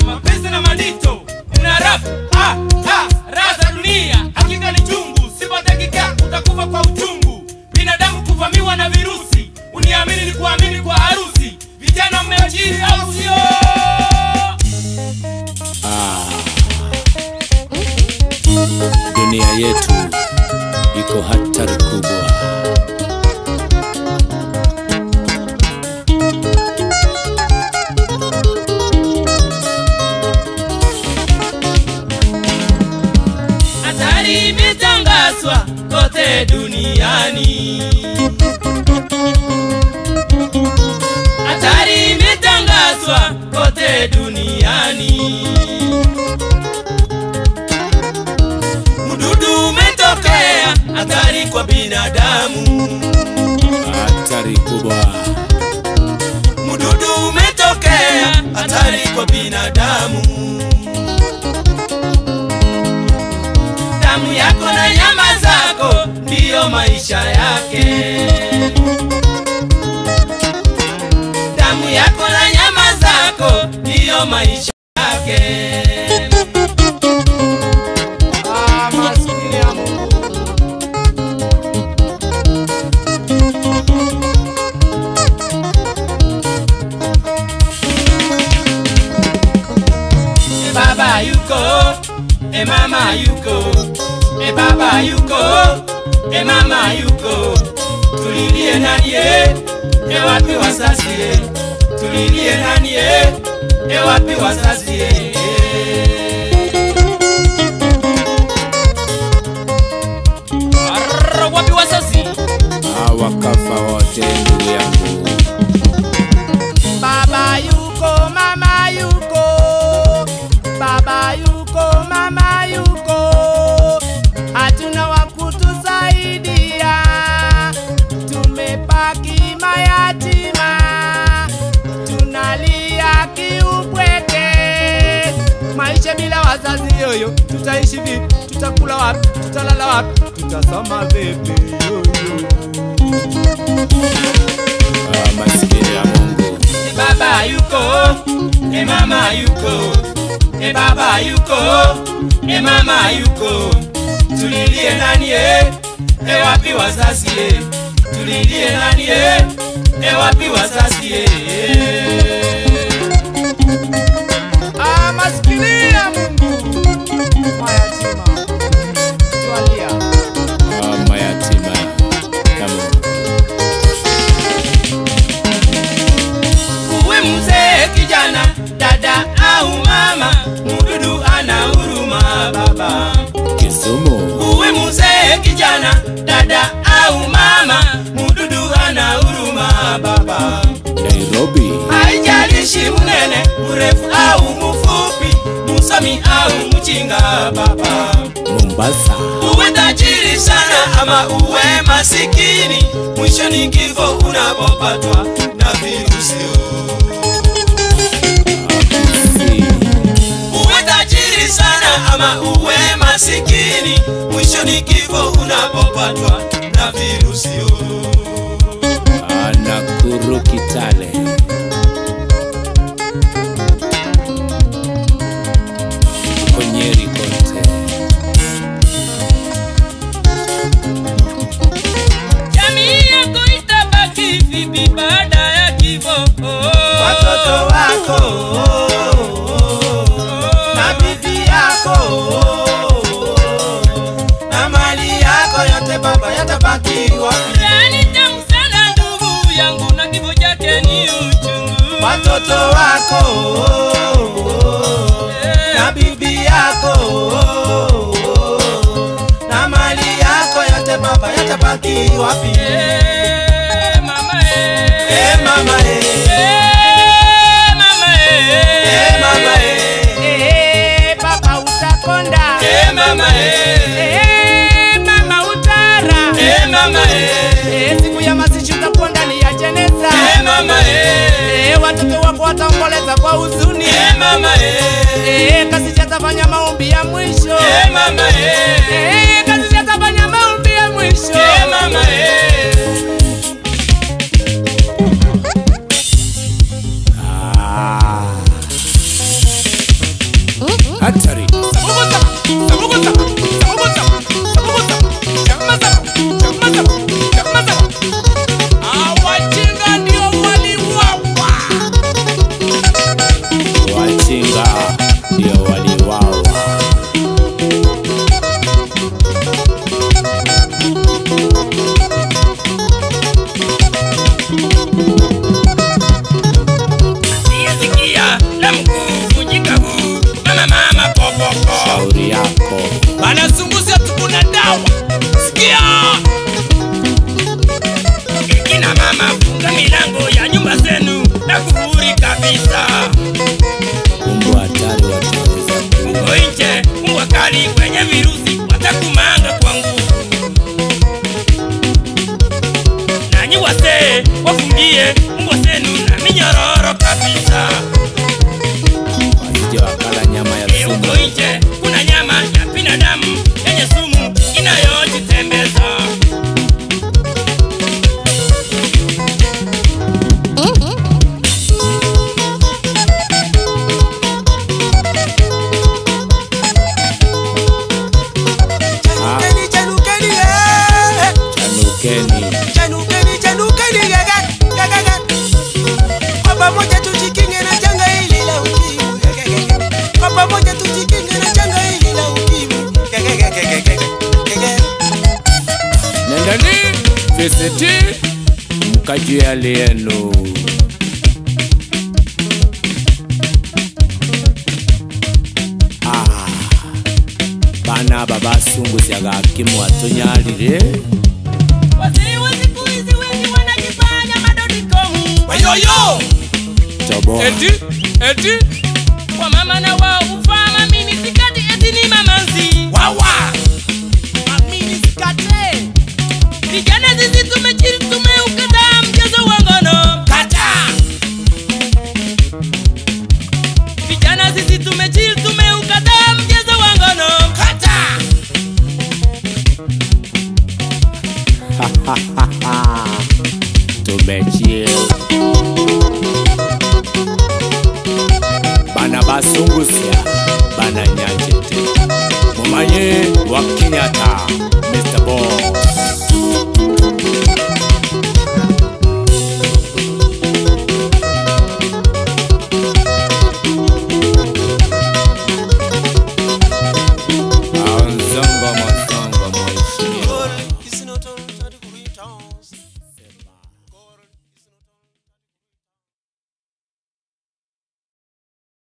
mapenzi na madito. Una rap, raza dunia, hakika ni chungu. Sipotekika utakufa kwa uchungu. Binadamu kuvamiwa na virusi. Uniamini ni kuamini kwa harusi. Vijana mmeachiri au sio? Dunia yetu iko hatari kubwa. Hatari imetangazwa kote duniani. Hatari imetangazwa kote duniani. Mdudu umetokea, hatari kwa binadamu. Hatari kubwa. Mdudu umetokea, hatari kwa binadamu. Damu yako na nyama zako ndiyo maisha yake. Damu yako na nyama zako ndiyo maisha yake. Maskini ya Mungu. Baba yuko, mama yuko, baba yuko, mama yuko. Tulilie nani wapi wazazi? Tulilie nani wapi wazazi? Wapi wazazi? Wakafa wote ndugu yangu. Baba yuko, mama yuko. Baba yuko, mama yuko. Hatuna wakutusaidia. Tumebaki mayatima. Tunalia kiupweke. Maisha bila wazazi yoyo. Tutaishi vipi? Tutakula wapi? Tutalala wapi? Tutasoma vipi yoyo? Maskini ya Mungu. Baba yuko, mama yuko. Baba yuko, mama yuko. Tulilie nani wapi wazazi? Tulilie nani wapi wazazi? Maskini ya Mungu. Mayatima. Tualia. Mayatima ya Mungu. Uwe mzee, kijana, dada au mama, mdudu ana huruma baba. Kisumu. Uwe mzee, kijana, dada au mama, mdudu ana huruma baba. Nairobi. Haijalishi mnene, mrefu au mfupi, msomi au mjinga baba. Mombasa. Uwe tajiri sana ama uwe masikini, mwisho ni kifo unapopatwa na virusi. Uwe tajiri sana ama uwe masikini, mwisho ni kifo unapopatwa na virusi. Nakuru, Kitale. Nyeri kote. Jamii yako itabaki vipi baada ya kifo? Watoto wako na bibi yako na mali yako yote baba yatabaki wapi? Ni tamu sana ndugu yangu na kifo chake ni uchungu. Watoto wako na bibi yako na mali yako yote baba yatabaki wapi? Mama mama mama mama baba utakonda. Mama mama utara. Mama siku ya mazishi utakonda ni ya jeneza. Mama watoto wako wataomboleza kwa huzuni. Mama kasi atafanya maombi ya mwisho. Mama kasi atafanya maombi ya mwisho. Mama ndio waliwawa. Sikia la mkuvunjika huu, mama popo. Shauri yako. Banazunguzia tukuna dawa. Sikia. Kina mama funga milango ya nyumba zenu na kufuri kabisa. Mbwa hatari wataweza kuwa. Uko nje, mbwa kali kwenye virusi watakumanga kwa nguvu. Nanyi wase wafungie mbwa zenu na minyororo kabisa. Wasije wakala nyama ya sumu. Uko nje, kuna nyama ya binadamu yenye sumu inayojitembeza. Chanukeni gaga. Kwa pamoja tujikinge na janga hili la ukimwi. Kwa pamoja tujikinge na janga hili la ukimwi. Nendani VCT mkaji hali yenu. Bana baba sungu siaga hakimu watonyalire. Wazee wa siku hizi wengi wanajifanya madodikomu. Wayoyo Tobo. Eti kwa mama na wao ufama mimi sikati eti ni mamanzi. wawa Mimi sikate. Vijana sisi tumeukataa mchezo wa ngono. kata Vijana sisi tumeukataa mchezo wa ngono. kata Tumechill. Bana basungusia bana nyajete. Mumanye wa Kenyatta Mr. Boss.